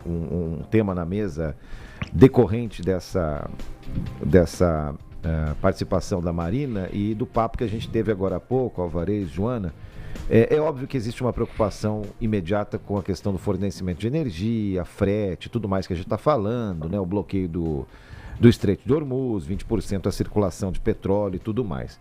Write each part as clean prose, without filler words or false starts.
um tema na mesa decorrente dessa participação da Marina e do papo que a gente teve agora há pouco, Alvarez, Joana. É óbvio que existe uma preocupação imediata com a questão do fornecimento de energia, frete, tudo mais que a gente está falando, né? O bloqueio do Estreito de Hormuz, 20% da circulação de petróleo e tudo mais.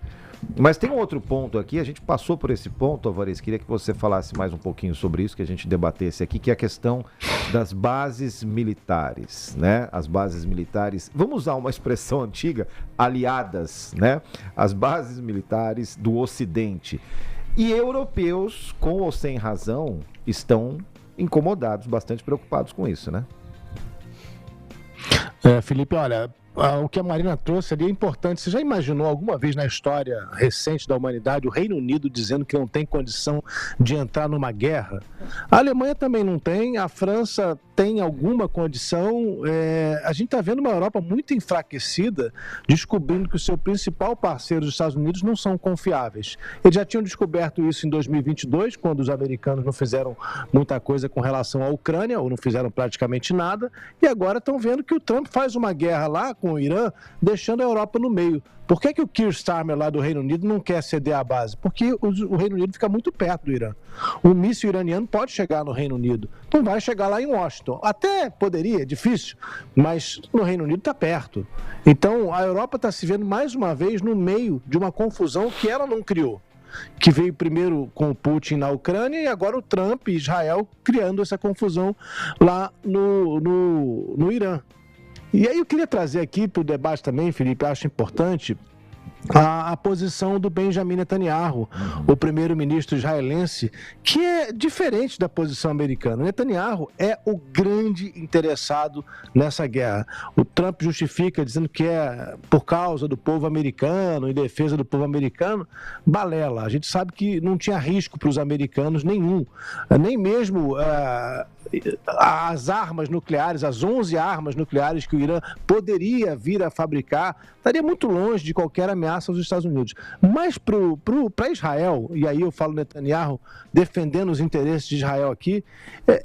Mas tem um outro ponto aqui, a gente passou por esse ponto, Alvarez, queria que você falasse mais um pouquinho sobre isso, que a gente debatesse aqui, que é a questão das bases militares, né? As bases militares, vamos usar uma expressão antiga, aliadas, né? As bases militares do Ocidente. E europeus, com ou sem razão, estão incomodados, bastante preocupados com isso, né? Felipe, olha, o que a Marina trouxe ali é importante. Você já imaginou alguma vez na história recente da humanidade o Reino Unido dizendo que não tem condição de entrar numa guerra? A Alemanha também não tem, a França tem alguma condição. A gente está vendo uma Europa muito enfraquecida, descobrindo que o seu principal parceiro, os Estados Unidos, não são confiáveis. Eles já tinham descoberto isso em 2022, quando os americanos não fizeram muita coisa com relação à Ucrânia, ou não fizeram praticamente nada, e agora estão vendo que o Trump faz uma guerra lá com o Irã, deixando a Europa no meio. Por que o Keir Starmer lá do Reino Unido não quer ceder a base? Porque o Reino Unido fica muito perto do Irã. O míssil iraniano pode chegar no Reino Unido, não vai chegar lá em Washington. Até poderia, é difícil, mas no Reino Unido está perto. Então a Europa está se vendo mais uma vez no meio de uma confusão que ela não criou, que veio primeiro com o Putin na Ucrânia e agora o Trump e Israel criando essa confusão lá no Irã. E aí eu queria trazer aqui para o debate também, Felipe, acho importante, a posição do Benjamin Netanyahu, o primeiro-ministro israelense, que é diferente da posição americana. Netanyahu é o grande interessado nessa guerra. O Trump justifica dizendo que é por causa do povo americano, em defesa do povo americano. Balela. A gente sabe que não tinha risco para os americanos nenhum. Nem mesmo as armas nucleares, as 11 armas nucleares que o Irã poderia vir a fabricar, estaria muito longe de qualquer ameaça aos Estados Unidos. Mas para Israel, e aí eu falo Netanyahu defendendo os interesses de Israel aqui,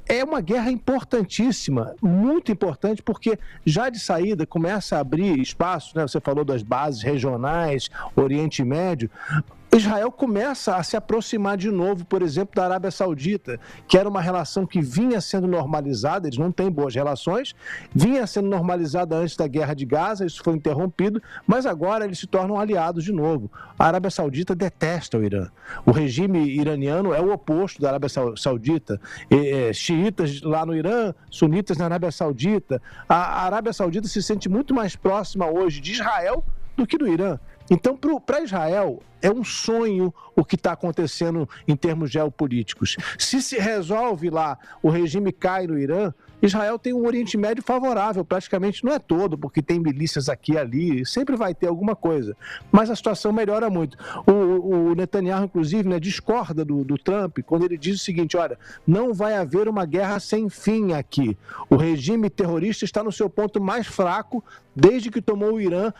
é uma guerra importantíssima, muito importante, porque já de saída começa a abrir espaço, né? Você falou das bases regionais, Oriente Médio. Israel começa a se aproximar de novo, por exemplo, da Arábia Saudita, que era uma relação que vinha sendo normalizada, eles não têm boas relações, vinha sendo normalizada antes da Guerra de Gaza, isso foi interrompido, mas agora eles se tornam aliados de novo. A Arábia Saudita detesta o Irã. O regime iraniano é o oposto da Arábia Saudita. Xiitas lá no Irã, sunitas na Arábia Saudita. A Arábia Saudita se sente muito mais próxima hoje de Israel do que do Irã. Então, para Israel, é um sonho o que está acontecendo em termos geopolíticos. Se resolve lá, o regime cai no Irã, Israel tem um Oriente Médio favorável, praticamente não é todo, porque tem milícias aqui e ali, sempre vai ter alguma coisa. Mas a situação melhora muito. O Netanyahu, inclusive, né, discorda do Trump quando ele diz o seguinte: olha, não vai haver uma guerra sem fim aqui. O regime terrorista está no seu ponto mais fraco desde que tomou o Irã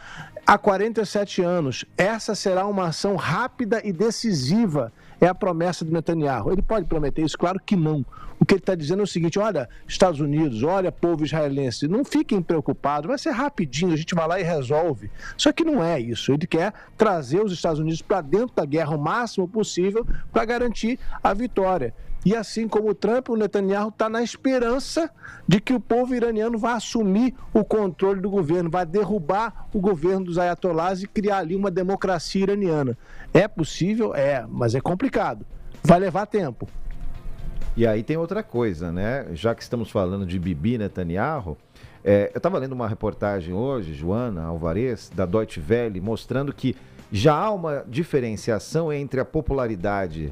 há 47 anos. Essa será uma ação rápida e decisiva, é a promessa do Netanyahu. Ele pode prometer isso? Claro que não. O que ele está dizendo é o seguinte: olha, Estados Unidos, olha, povo israelense, não fiquem preocupados, vai ser rapidinho, a gente vai lá e resolve. Só que não é isso. Ele quer trazer os Estados Unidos para dentro da guerra o máximo possível para garantir a vitória. E assim como o Trump, o Netanyahu está na esperança de que o povo iraniano vai assumir o controle do governo, vai derrubar o governo dos ayatolás e criar ali uma democracia iraniana. É possível? É, mas é complicado. Vai levar tempo. E aí tem outra coisa, né? Já que estamos falando de Bibi Netanyahu, eu estava lendo uma reportagem hoje, Joana Alvarez, da Deutsche Welle, mostrando que já há uma diferenciação entre a popularidade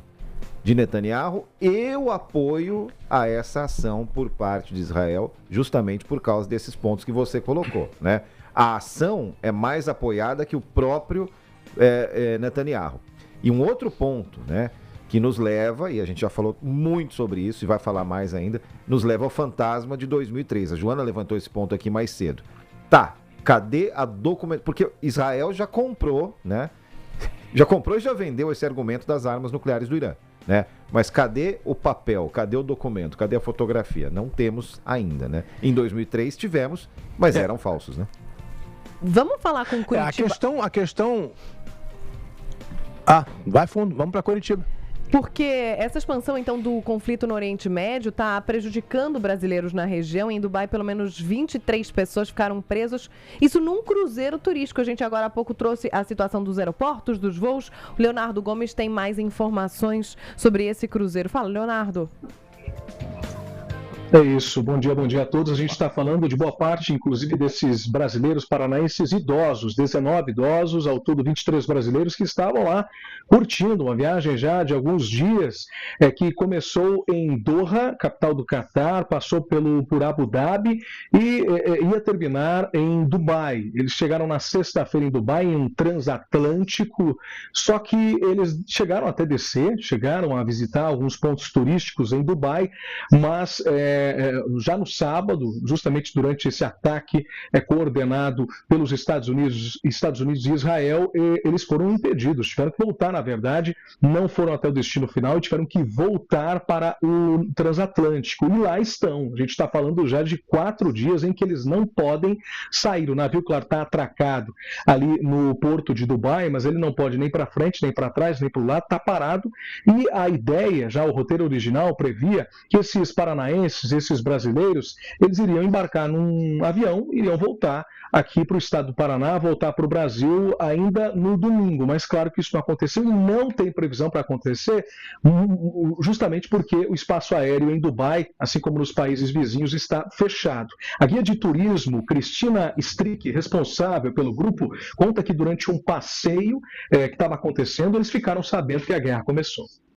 de Netanyahu e o apoio a essa ação por parte de Israel, justamente por causa desses pontos que você colocou, né? A ação é mais apoiada que o próprio Netanyahu. E um outro ponto, né, que nos leva, e a gente já falou muito sobre isso e vai falar mais ainda, nos leva ao fantasma de 2003. A Joana levantou esse ponto aqui mais cedo. Tá, cadê a documentação? Porque Israel já comprou, né? Já comprou e já vendeu esse argumento das armas nucleares do Irã, né? Mas cadê o papel? Cadê o documento? Cadê a fotografia? Não temos ainda, né? Em 2003 tivemos, mas eram falsos, né? Vamos falar com Curitiba. A questão... vai fundo, vamos para Curitiba. Porque essa expansão, então, do conflito no Oriente Médio está prejudicando brasileiros na região. Em Dubai, pelo menos 23 pessoas ficaram presas. Isso num cruzeiro turístico. A gente agora há pouco trouxe a situação dos aeroportos, dos voos. O Leonardo Gomes tem mais informações sobre esse cruzeiro. Fala, Leonardo. É isso, bom dia a todos. A gente está falando de boa parte, inclusive, desses brasileiros paranaenses idosos, 19 idosos, ao todo 23 brasileiros que estavam lá curtindo uma viagem já de alguns dias, que começou em Doha, capital do Catar, passou por Abu Dhabi e ia terminar em Dubai. Eles chegaram na sexta-feira em Dubai, em um transatlântico, só que eles chegaram até descer, chegaram a visitar alguns pontos turísticos em Dubai, mas já no sábado, justamente durante esse ataque coordenado pelos Estados Unidos e Israel, eles foram impedidos, tiveram que voltar, na verdade, não foram até o destino final e tiveram que voltar para o transatlântico. E lá estão. A gente está falando já de 4 dias em que eles não podem sair. O navio, claro, está atracado ali no porto de Dubai, mas ele não pode nem para frente, nem para trás, nem para o lado, está parado. E a ideia, já o roteiro original previa que esses paranaenses, esses brasileiros, eles iriam embarcar num avião, iriam voltar aqui para o estado do Paraná, voltar para o Brasil ainda no domingo. Mas claro que isso não aconteceu e não tem previsão para acontecer, justamente porque o espaço aéreo em Dubai, assim como nos países vizinhos, está fechado. A guia de turismo, Cristina Strick, responsável pelo grupo, conta que durante um passeio que estava acontecendo, eles ficaram sabendo que a guerra começou.